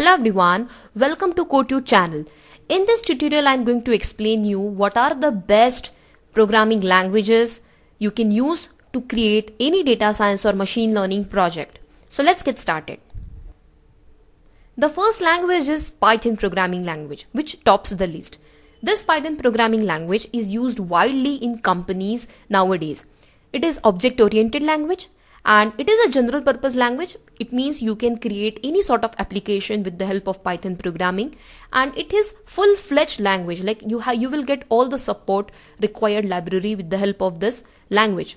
Hello everyone, welcome to CodeTube channel. In this tutorial I am going to explain you what are the best programming languages you can use to create any data science or machine learning project. So let's get started. The first language is Python programming language, which tops the list. This Python programming language is used widely in companies nowadays. It is object-oriented language and it is a general purpose language. It means you can create any sort of application with the help of Python programming, and it is full-fledged language, like you will get all the support required library with the help of this language.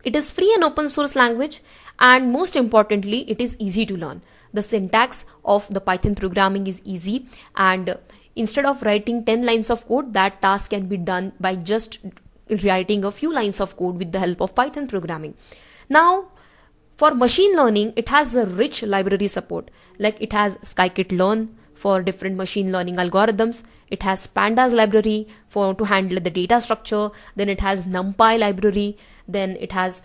It is free and open source language, and most importantly it is easy to learn. The syntax of the Python programming is easy, and instead of writing 10 lines of code, that task can be done by just writing a few lines of code with the help of Python programming. Now, for machine learning, it has a rich library support. Like it has scikit-learn for different machine learning algorithms. It has pandas library to handle the data structure. Then it has NumPy library. Then it has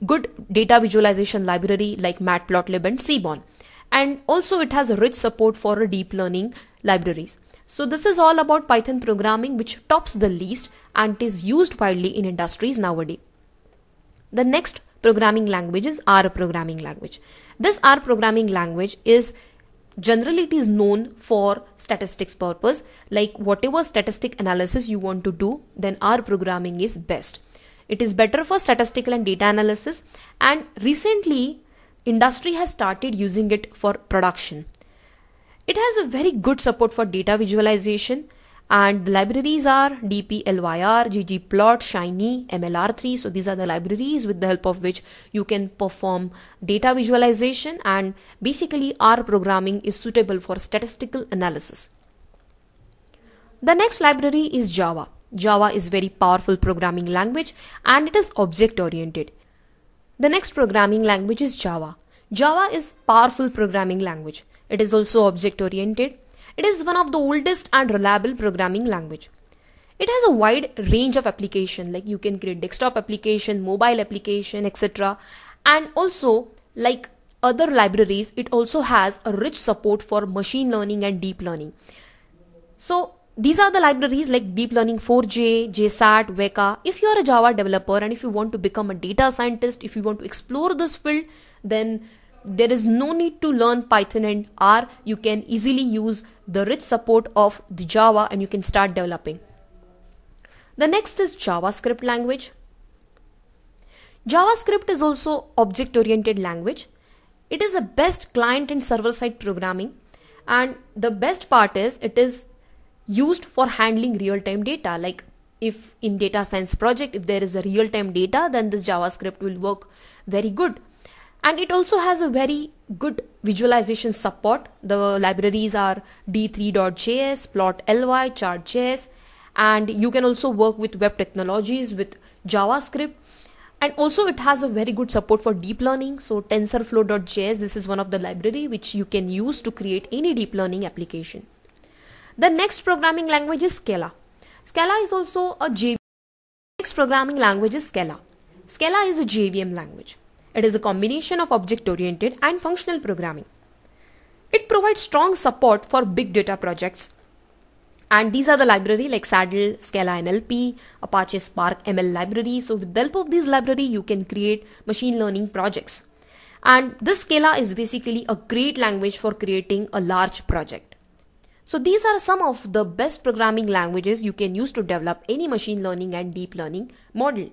good data visualization library like Matplotlib and Seaborn. And also it has a rich support for deep learning libraries. So this is all about Python programming, which tops the list and is used widely in industries nowadays. The next programming language is R programming language. This R programming language is generally it is known for statistics purpose. Like whatever statistic analysis you want to do, then R programming is best. It is better for statistical and data analysis, and recently industry has started using it for production. It has a very good support for data visualization, and the libraries are dplyr, ggplot, Shiny, MLR3. So these are the libraries with the help of which you can perform data visualization, and basically R programming is suitable for statistical analysis. The next library is Java. Java is very powerful programming language and it is object oriented. The next programming language is Java. Java is powerful programming language. It is also object oriented. It is one of the oldest and reliable programming language. It has a wide range of application, like you can create desktop application, mobile application, etc. And also, like other libraries, it also has a rich support for machine learning and deep learning. So these are the libraries like Deep Learning 4J, JSAT, Weka. If you are a Java developer and if you want to become a data scientist, if you want to explore this field, then there is no need to learn Python and R. You can easily use the rich support of the Java and you can start developing. The next is JavaScript language. JavaScript is also object-oriented language. It is a best client and server-side programming, and the best part is it is used for handling real-time data. Like if in data science project, if there is a real-time data, then this JavaScript will work very good. And it also has a very good visualization support. The libraries are d3.js, plotly, chart.js, and you can also work with web technologies with JavaScript. And also it has a very good support for deep learning. So TensorFlow.js, this is one of the library which you can use to create any deep learning application. The next programming language is Scala. Scala is also a JVM. Next programming language is Scala. Scala is a JVM language. It is a combination of object-oriented and functional programming. It provides strong support for big data projects. And these are the library like Saddle, Scala NLP, Apache Spark ML library. So with the help of this library, you can create machine learning projects. And this Scala is basically a great language for creating a large project. So these are some of the best programming languages you can use to develop any machine learning and deep learning model.